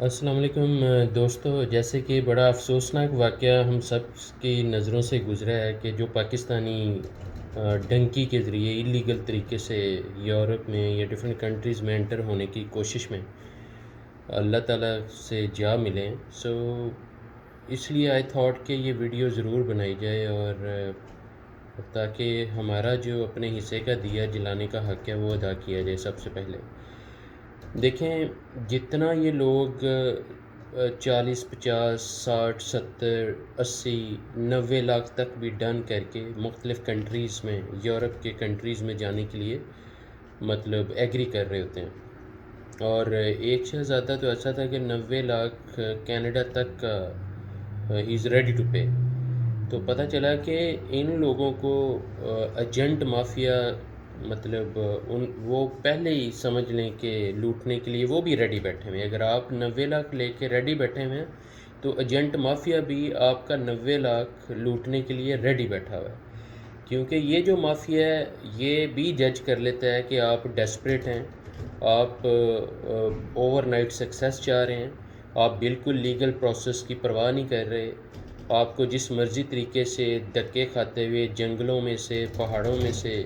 السلام علیکم دوستو، جیسے کہ بڑا افسوسناک واقعہ ہم سب کی نظروں سے گزرا ہے کہ جو پاکستانی ڈنکی کے ذریعے ایلیگل طریقے سے یورپ میں یا ڈفرینٹ کنٹریز میں انٹر ہونے کی کوشش میں اللہ تعالیٰ سے جا ملیں. اس لیے آئی تھاٹ کہ یہ ویڈیو ضرور بنائی جائے، اور تاکہ ہمارا جو اپنے حصے کا دیا جلانے کا حق ہے وہ ادا کیا جائے. سب سے پہلے دیکھیں، جتنا یہ لوگ 40 50 60 70 80 90 لاکھ تک بھی ڈن کر کے مختلف کنٹریز میں، یورپ کے کنٹریز میں جانے کے لیے ایگری کر رہے ہوتے ہیں. اور ایک شہزادہ تو ایسا تھا کہ 90 لاکھ کینیڈا تک کا ہی از ریڈی ٹو پے. تو پتہ چلا کہ ان لوگوں کو ایجنٹ مافیا وہ پہلے ہی سمجھ لیں کہ لوٹنے کے لیے وہ بھی ریڈی بیٹھے ہوئے ہیں. اگر آپ 90 لاکھ لے کے ریڈی بیٹھے ہوئے ہیں تو ایجنٹ مافیا بھی آپ کا 90 لاکھ لوٹنے کے لیے ریڈی بیٹھا ہوا ہے. کیونکہ یہ جو مافیا ہے یہ بھی جج کر لیتا ہے کہ آپ ڈیسپریٹ ہیں، آپ اوور نائٹ سکسیس چاہ رہے ہیں، آپ بالکل لیگل پروسیس کی پرواہ نہیں کر رہے، آپ کو جس مرضی طریقے سے دھکے کھاتے ہوئے جنگلوں میں سے، پہاڑوں میں سے،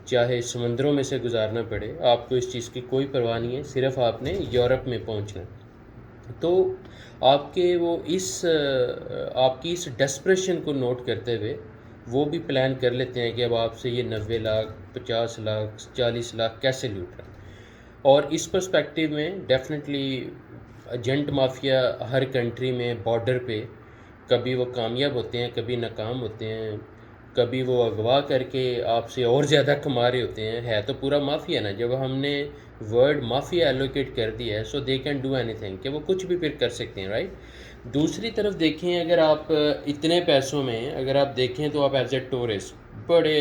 چاہے سمندروں میں سے گزارنا پڑے، آپ کو اس چیز کی کوئی پرواہ نہیں ہے، صرف آپ نے یورپ میں پہنچنا. تو آپ کے آپ کی اس ڈیسپریشن کو نوٹ کرتے ہوئے وہ بھی پلان کر لیتے ہیں کہ اب آپ سے یہ 90 لاکھ 50 لاکھ 40 لاکھ کیسے لوٹ رہا ہے. اور اس پرسپیکٹیو میں ڈیفینیٹلی ایجنٹ مافیا ہر کنٹری میں بارڈر پہ کبھی وہ کامیاب ہوتے ہیں، کبھی ناکام ہوتے ہیں، کبھی وہ اغوا کر کے آپ سے اور زیادہ کما رہے ہوتے ہیں. ہے تو پورا مافیا نا. جب ہم نے ورڈ مافیا ایلوکیٹ کر دیا ہے، سو دے کین ڈو اینی تھنگ، کہ وہ کچھ بھی پھر کر سکتے ہیں، رائٹ. دوسری طرف دیکھیں، اگر آپ اتنے پیسوں میں اگر آپ دیکھیں تو آپ ایز اے ٹورسٹ بڑے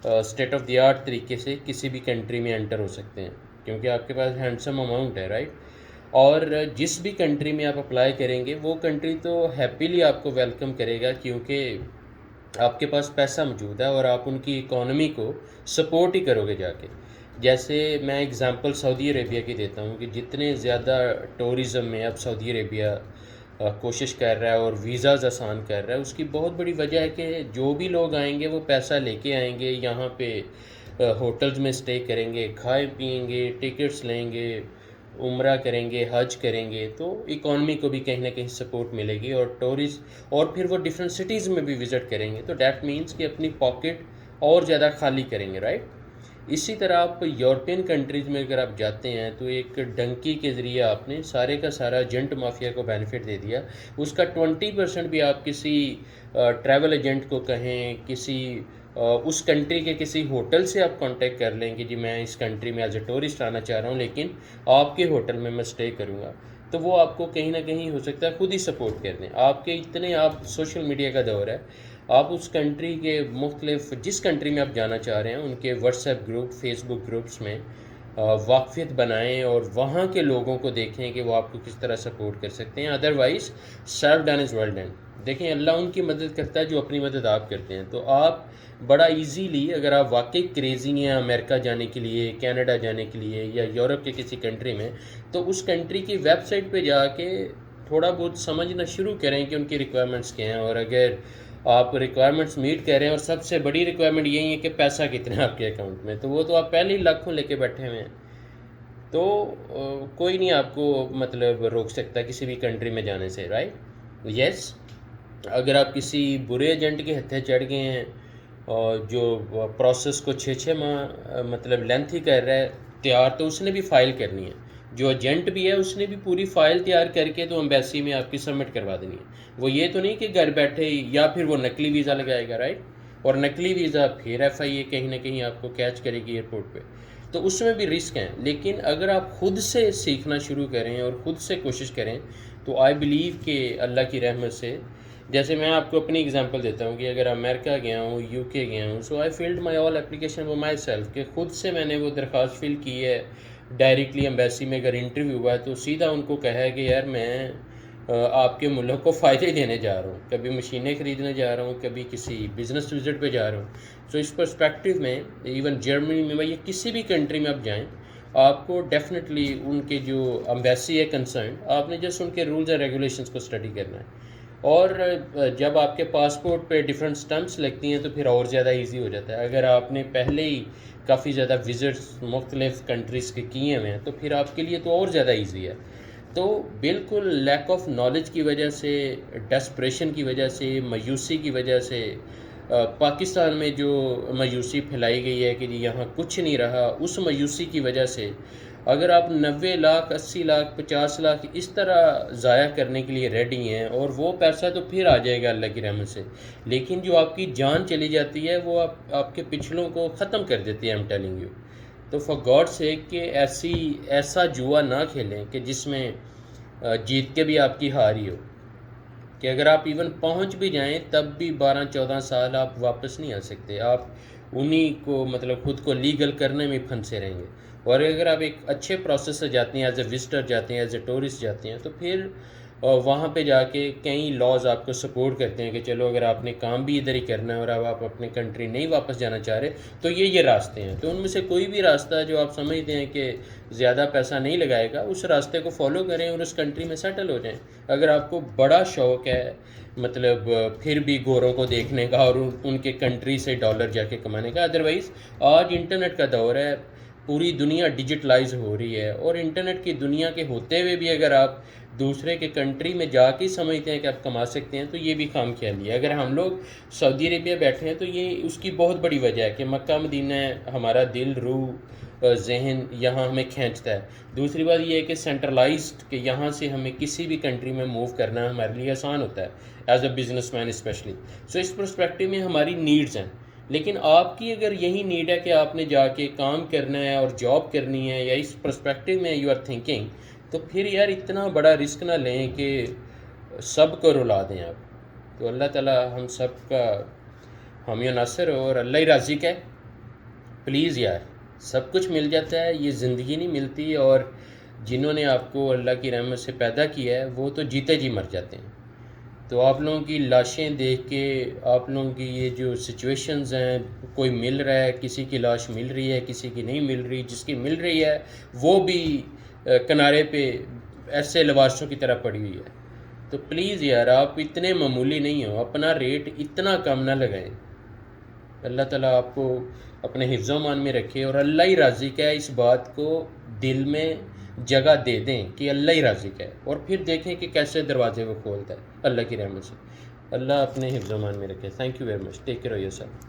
اسٹیٹ آف دی آرٹ طریقے سے کسی بھی کنٹری میں انٹر ہو سکتے ہیں، کیونکہ آپ کے پاس ہینڈسم اماؤنٹ ہے، رائٹ. اور جس بھی کنٹری میں آپ اپلائی کریں گے وہ کنٹری تو ہیپیلی آپ کو ویلکم کرے گا، کیونکہ آپ کے پاس پیسہ موجود ہے اور آپ ان کی اکانومی کو سپورٹ ہی کرو گے جا کے. جیسے میں اگزامپل سعودی عربیہ کی دیتا ہوں کہ جتنے زیادہ ٹورزم میں اب سعودی عربیہ کوشش کر رہا ہے اور ویزاز آسان کر رہا ہے، اس کی بہت بڑی وجہ ہے کہ جو بھی لوگ آئیں گے وہ پیسہ لے کے آئیں گے، یہاں پہ ہوٹلز میں اسٹے کریں گے، کھائیں پئیں گے، ٹکٹس لیں گے، عمرہ کریں گے، حج کریں گے، تو اکانومی کو بھی کہیں نہ کہیں سپورٹ ملے گی. اور پھر وہ ڈفرینٹ سٹیز میں بھی وزٹ کریں گے، تو دیٹ مینس کہ اپنی پاکٹ اور زیادہ خالی کریں گے، رائٹ. اسی طرح آپ یورپین کنٹریز میں اگر آپ جاتے ہیں تو ایک ڈنکی کے ذریعے آپ نے سارے کا سارا ایجنٹ مافیا کو بینیفٹ دے دیا. اس کا 20% بھی آپ کسی ٹریول ایجنٹ کو کہیں، کسی اس کنٹری کے کسی ہوٹل سے آپ کانٹیکٹ کر لیں کہ جی میں اس کنٹری میں ایز اے ٹورسٹ آنا چاہ رہا ہوں، لیکن آپ کے ہوٹل میں اسٹے کروں گا، تو وہ آپ کو کہیں نہ کہیں ہو سکتا ہے خود ہی سپورٹ کر دیں. آپ سوشل میڈیا کا دور ہے، آپ اس کنٹری کے مختلف جس کنٹری میں آپ جانا چاہ رہے ہیں ان کے واٹس ایپ گروپ، فیس بک گروپس میں واقفیت بنائیں اور وہاں کے لوگوں کو دیکھیں کہ وہ آپ کو کس طرح سپورٹ کر سکتے ہیں. Otherwise self done is well done. دیکھیں، اللہ ان کی مدد کرتا ہے جو اپنی مدد آپ کرتے ہیں. تو آپ بڑا ایزیلی، اگر آپ واقعی کریزی ہیں امریکہ جانے کے لیے، کینیڈا جانے کے لیے، یا یورپ کے کسی کنٹری میں، تو اس کنٹری کی ویب سائٹ پہ جا کے تھوڑا بہت سمجھنا شروع کریں کہ ان کی ریکوائرمنٹس کیا ہیں. اور اگر آپ ریکوائرمنٹس میٹ کر رہے ہیں اور سب سے بڑی ریکوائرمنٹ یہی ہے کہ پیسہ کتنا ہے آپ کے اکاؤنٹ میں، تو آپ پہلے ہی لاکھوں لے کے بیٹھے ہوئے ہیں، تو کوئی نہیں آپ کو روک سکتا کسی بھی کنٹری میں جانے سے، رائٹ. یس، اگر آپ کسی برے ایجنٹ کے ہتھے چڑھ گئے ہیں اور جو پروسیس کو 6 ماہ لینتھ ہی کر رہا ہے تیار، تو اس نے بھی فائل کرنی ہے. جو ایجنٹ بھی ہے اس نے بھی پوری فائل تیار کر کے تو ایمبیسی میں آپ کی سبمٹ کروا دینی ہے. وہ یہ تو نہیں کہ گھر بیٹھے یا پھر وہ نقلی ویزا لگائے گا، رائٹ. اور نقلی ویزا پھر ایف آئی اے کہیں نہ کہیں آپ کو کیچ کرے گی ایئرپورٹ پہ، تو اس میں بھی رسک ہیں. لیکن اگر آپ خود سے سیکھنا شروع کریں اور خود سے کوشش کریں تو آئی بلیو کہ اللہ کی رحمت سے، جیسے میں آپ کو اپنی اگزامپل دیتا ہوں کہ اگر امریکہ گیا ہوں، یو کے گیا ہوں، so I filled my all application for myself, کہ خود سے میں نے وہ درخواست فل کی ہے. ڈائریکٹلی ایمبیسی میں اگر انٹرویو ہوا ہے تو سیدھا ان کو کہا ہے کہ یار میں آپ کے ملک کو فائدے دینے جا رہا ہوں، کبھی مشینیں خریدنے جا رہا ہوں، کبھی کسی بزنس وزٹ پہ جا رہا ہوں. سو اس پرسپیکٹیو میں ایون جرمنی میں یا کسی بھی کنٹری میں آپ جائیں، آپ کو ڈیفینیٹلی ان کے جو امبیسی ہے کنسرن، آپ نے جسٹ ان کے رولز اینڈ ریگولیشنس کو اسٹڈی کرنا ہے. اور جب آپ کے پاسپورٹ پہ ڈفرینٹ اسٹمپس لگتی ہیں تو پھر اور زیادہ ایزی ہو جاتا ہے. اگر آپ نے پہلے ہی کافی زیادہ وزٹس مختلف کنٹریز کے کیے ہوئے ہیں تو پھر آپ کے لیے تو اور زیادہ ایزی ہے. تو بالکل لیک آف نالج کی وجہ سے، ڈسپریشن کی وجہ سے، مایوسی کی وجہ سے، پاکستان میں جو مایوسی پھیلائی گئی ہے کہ جی یہاں کچھ نہیں رہا، اس مایوسی کی وجہ سے اگر آپ 90 لاکھ 80 لاکھ 50 لاکھ اس طرح ضائع کرنے کے لیے ریڈی ہیں، اور وہ پیسہ تو پھر آ جائے گا اللہ کی رحمت سے، لیکن جو آپ کی جان چلی جاتی ہے وہ آپ کے پچھلوں کو ختم کر دیتی ہے. Am telling you. تو فار گاڈ سیک کہ ایسا جوا نہ کھیلیں کہ جس میں جیت کے بھی آپ کی ہار ہی ہو، کہ اگر آپ ایون پہنچ بھی جائیں تب بھی 12-14 سال آپ واپس نہیں آ سکتے. آپ انہی کو مطلب خود کو لیگل کرنے میں پھنسے رہیں گے. اور اگر آپ ایک اچھے پروسیس سے جاتے ہیں، ایز اے وزٹر جاتے ہیں، ایز اے ٹورسٹ جاتے ہیں، تو پھر وہاں پہ جا کے کئی لاز آپ کو سپورٹ کرتے ہیں کہ چلو اگر آپ نے کام بھی ادھر ہی کرنا ہے اور اب آپ اپنے کنٹری نہیں واپس جانا چاہ رہے تو یہ راستے ہیں. تو ان میں سے کوئی بھی راستہ جو آپ سمجھتے ہیں کہ زیادہ پیسہ نہیں لگائے گا، اس راستے کو فالو کریں اور اس کنٹری میں سیٹل ہو جائیں. اگر آپ کو بڑا شوق ہے مطلب پھر بھی گوروں کو دیکھنے کا اور ان کے کنٹری سے ڈالر جا کے کمانے کا، ادروائز آج انٹرنیٹ کا دور ہے، پوری دنیا ڈیجیٹلائز ہو رہی ہے، اور انٹرنیٹ کی دنیا کے ہوتے ہوئے بھی اگر آپ دوسرے کے کنٹری میں جا کے سمجھتے ہیں کہ آپ کما سکتے ہیں تو یہ بھی خام خیالی ہے. اگر ہم لوگ سعودی عربیہ بیٹھے ہیں تو یہ اس کی بہت بڑی وجہ ہے کہ مکہ مدینہ ہمارا دل روح ذہن یہاں ہمیں کھینچتا ہے. دوسری بات یہ ہے کہ سینٹرلائزڈ، کہ یہاں سے ہمیں کسی بھی کنٹری میں موو کرنا ہمارے لیے آسان ہوتا ہے as a businessman especially. So اس پرسپیکٹو میں ہماری نیڈز ہیں. لیکن آپ کی اگر یہی نیڈ ہے کہ آپ نے جا کے کام کرنا ہے اور جاب کرنی ہے، یا اس پرسپیکٹو میں یو آر تھنکنگ، تو پھر یار اتنا بڑا رسک نہ لیں کہ سب کو رلا دیں آپ. تو اللہ تعالیٰ ہم سب کا حامی و ناصر ہو، اور اللہ ہی راضی کا ہے. پلیز یار، سب کچھ مل جاتا ہے، یہ زندگی نہیں ملتی، اور جنہوں نے آپ کو اللہ کی رحمت سے پیدا کیا ہے وہ تو جیتے جی مر جاتے ہیں. تو آپ لوگوں کی لاشیں دیکھ کے، آپ لوگوں کی یہ جو سچویشنز ہیں، کوئی مل رہا ہے، کسی کی لاش مل رہی ہے، کسی کی نہیں مل رہی، جس کی مل رہی ہے وہ بھی کنارے پہ ایسے لواشوں کی طرح پڑی ہوئی ہے. تو پلیز یار آپ اتنے معمولی نہیں ہو، اپنا ریٹ اتنا کم نہ لگائیں. اللہ تعالیٰ آپ کو اپنے حفظ و امان میں رکھے، اور اللہ ہی راضی کا ہے، اس بات کو دل میں جگہ دے دیں کہ اللہ ہی راضی کا ہے، اور پھر دیکھیں کہ کیسے دروازے وہ کھولتا ہے اللہ کی رحمت سے. اللہ اپنے حفظ و امان میں رکھے. Thank you very much. Take care of your self.